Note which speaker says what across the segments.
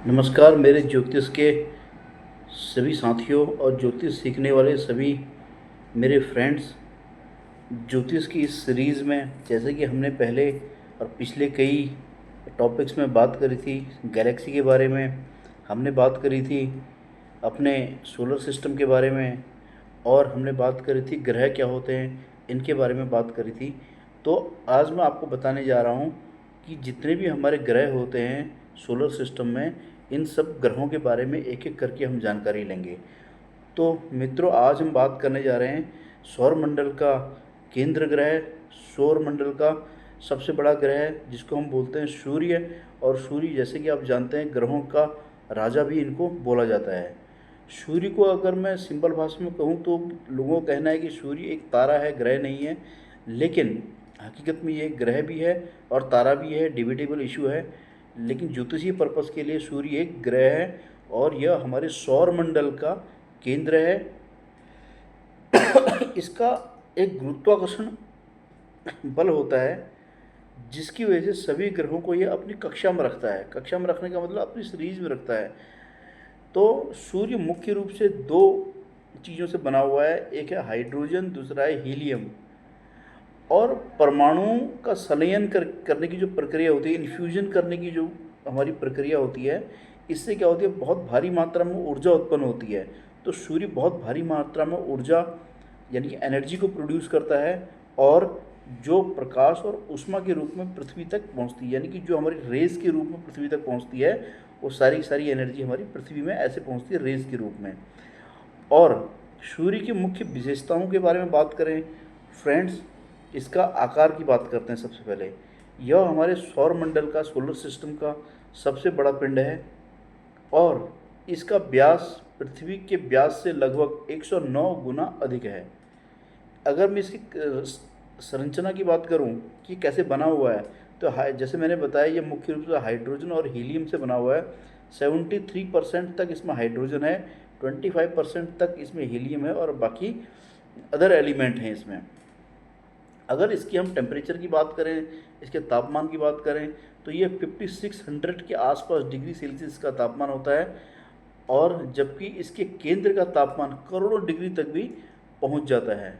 Speaker 1: नमस्कार मेरे ज्योतिष के सभी साथियों और ज्योतिष सीखने वाले सभी मेरे फ्रेंड्स। ज्योतिष की इस सीरीज़ में जैसे कि हमने पहले और पिछले कई टॉपिक्स में बात करी थी, गैलेक्सी के बारे में हमने बात करी थी, अपने सोलर सिस्टम के बारे में, और हमने बात करी थी ग्रह क्या होते हैं इनके बारे में बात करी थी। तो आज मैं आपको बताने जा रहा हूँ कि जितने भी हमारे ग्रह होते हैं सोलर सिस्टम में, इन सब ग्रहों के बारे में एक एक करके हम जानकारी लेंगे। तो मित्रों, आज हम बात करने जा रहे हैं सौर मंडल का केंद्र ग्रह, सौर मंडल का सबसे बड़ा ग्रह जिसको हम बोलते हैं सूर्य। और सूर्य जैसे कि आप जानते हैं ग्रहों का राजा भी इनको बोला जाता है। सूर्य को अगर मैं सिंपल भाषा में कहूँ तो लोगों का कहना है कि सूर्य एक तारा है, ग्रह नहीं है। लेकिन हकीकत में ये एक ग्रह भी है और तारा भी है, डिबेटेबल इशू है। लेकिन ज्योतिषीय पर्पस के लिए सूर्य एक ग्रह है और यह हमारे सौर मंडल का केंद्र है। इसका एक गुरुत्वाकर्षण बल होता है जिसकी वजह से सभी ग्रहों को यह अपनी कक्षा में रखता है। कक्षा में रखने का मतलब अपनी सीरीज में रखता है। तो सूर्य मुख्य रूप से दो चीज़ों से बना हुआ है, एक है हाइड्रोजन, दूसरा है हीलियम। और परमाणुओं का संलयन करने की जो प्रक्रिया होती है, इन्फ्यूजन करने की जो हमारी प्रक्रिया होती है, इससे क्या होती है, बहुत भारी मात्रा में ऊर्जा उत्पन्न होती है। तो सूर्य बहुत भारी मात्रा में ऊर्जा यानी कि एनर्जी को प्रोड्यूस करता है और जो प्रकाश और ऊष्मा के रूप में पृथ्वी तक पहुंचती है, यानी कि जो हमारी रेज के रूप में पृथ्वी तक पहुंचती है, वो सारी सारी एनर्जी हमारी पृथ्वी में ऐसे पहुंचती है रेज के रूप में। और सूर्य की मुख्य विशेषताओं के बारे में बात करें फ्रेंड्स, इसका आकार की बात करते हैं। सबसे पहले यह हमारे सौर मंडल का, सोलर सिस्टम का सबसे बड़ा पिंड है और इसका व्यास पृथ्वी के व्यास से लगभग 109 गुना अधिक है। अगर मैं इसकी संरचना की बात करूं कि कैसे बना हुआ है, तो जैसे मैंने बताया ये मुख्य रूप से हाइड्रोजन और हीलियम से बना हुआ है। 73% तक इसमें हाइड्रोजन है, 25% तक इसमें हीलियम है और बाकी अदर एलिमेंट हैं इसमें। अगर इसकी हम टेम्परेचर की बात करें, इसके तापमान की बात करें, तो ये 5600 के आसपास डिग्री सेल्सियस का तापमान होता है। और जबकि इसके केंद्र का तापमान करोड़ों डिग्री तक भी पहुंच जाता है।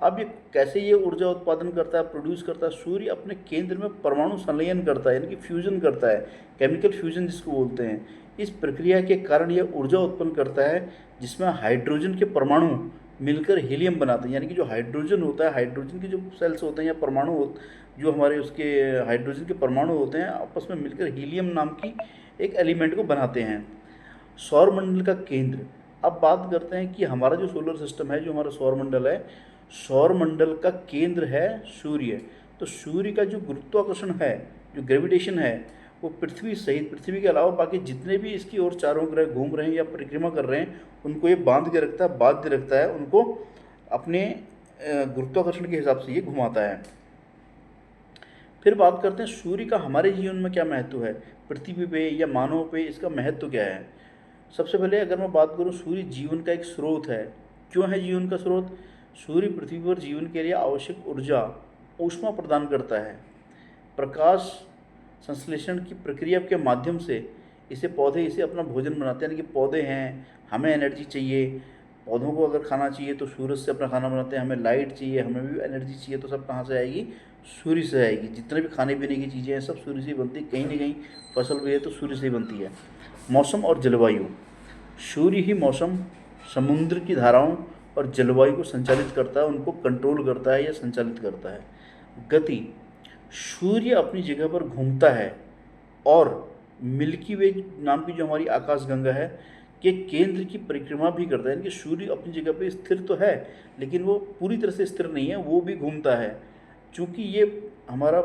Speaker 1: अब ये कैसे ये ऊर्जा उत्पादन करता है, प्रोड्यूस करता है? सूर्य अपने केंद्र में परमाणु संलयन करता है, यानी कि फ्यूजन करता है, केमिकल फ्यूजन जिसको बोलते हैं। इस प्रक्रिया के कारण यह ऊर्जा उत्पन्न करता है जिसमें हाइड्रोजन के परमाणु मिलकर हीलियम बनाते हैं। यानी कि जो हाइड्रोजन होता है, हाइड्रोजन के जो सेल्स होते हैं या परमाणु जो हमारे उसके हाइड्रोजन के परमाणु होते हैं, आपस में मिलकर हीलियम नाम की एक एलिमेंट को बनाते हैं। सौर मंडल का केंद्र। अब बात करते हैं कि हमारा जो सोलर सिस्टम है, जो हमारा सौर मंडल है, सौर मंडल का केंद्र है सूर्य। तो सूर्य का जो गुरुत्वाकर्षण है, जो ग्रेविटेशन है, वो पृथ्वी सहित, पृथ्वी के अलावा बाकी जितने भी इसकी ओर चारों ग्रह घूम रहे हैं या परिक्रमा कर रहे हैं, उनको ये बांध के रखता है, बाध्य रखता है उनको, अपने गुरुत्वाकर्षण के हिसाब से ये घुमाता है। फिर बात करते हैं सूर्य का हमारे जीवन में क्या महत्व है, पृथ्वी पे या मानव पे इसका महत्व क्या है। सबसे पहले अगर मैं बात करूं, सूर्य जीवन का एक स्रोत है। क्यों है जीवन का स्रोत? सूर्य पृथ्वी पर जीवन के लिए आवश्यक ऊर्जा, ऊष्मा प्रदान करता है। प्रकाश संश्लेषण की प्रक्रिया के माध्यम से पौधे इसे अपना भोजन बनाते हैं। यानी कि पौधे हैं, हमें एनर्जी चाहिए, पौधों को अगर खाना चाहिए तो सूरज से अपना खाना बनाते हैं। हमें लाइट चाहिए, हमें भी एनर्जी चाहिए, तो सब कहाँ से आएगी? सूर्य से आएगी। जितने भी खाने पीने की चीज़ें हैं सब सूर्य से ही बनती है। कहीं ना कहीं फसल भी है तो सूर्य से ही बनती है। मौसम और जलवायु। सूर्य ही मौसम, समुद्र की धाराओं और जलवायु को संचालित करता है, उनको कंट्रोल करता है या संचालित करता है। गति। सूर्य अपनी जगह पर घूमता है और मिल्की वे नाम की जो हमारी आकाशगंगा है के केंद्र की परिक्रमा भी करता है। यानी कि सूर्य अपनी जगह पे स्थिर तो है लेकिन वो पूरी तरह से स्थिर नहीं है, वो भी घूमता है। चूँकि ये हमारा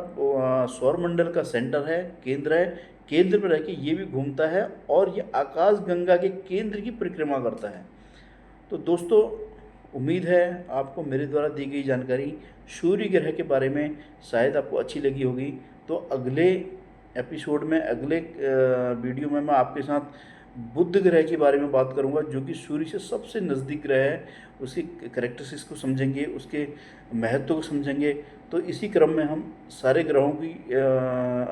Speaker 1: सौर मंडल का सेंटर है, केंद्र है, केंद्र में रह के ये भी घूमता है और ये आकाशगंगा के केंद्र की परिक्रमा करता है। तो दोस्तों, उम्मीद है आपको मेरे द्वारा दी गई जानकारी सूर्य ग्रह के बारे में शायद आपको अच्छी लगी होगी। तो अगले एपिसोड में, अगले वीडियो में मैं आपके साथ बुध ग्रह के बारे में बात करूंगा, जो कि सूर्य से सबसे नज़दीक ग्रह है। उसकी कैरेक्टरिस्टिक्स को समझेंगे, उसके महत्व को समझेंगे। तो तो इसी क्रम में हम सारे ग्रहों की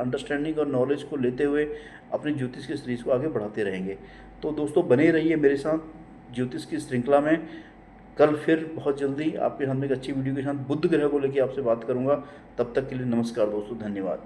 Speaker 1: अंडरस्टैंडिंग और नॉलेज को लेते हुए अपनी ज्योतिष की सीरीज़ को आगे बढ़ाते रहेंगे। तो दोस्तों बने रहिए मेरे साथ ज्योतिष की श्रृंखला में। कल फिर बहुत जल्दी आपके सामने एक अच्छी वीडियो के साथ बुध ग्रह को लेकर आपसे बात करूंगा। तब तक के लिए नमस्कार दोस्तों, धन्यवाद।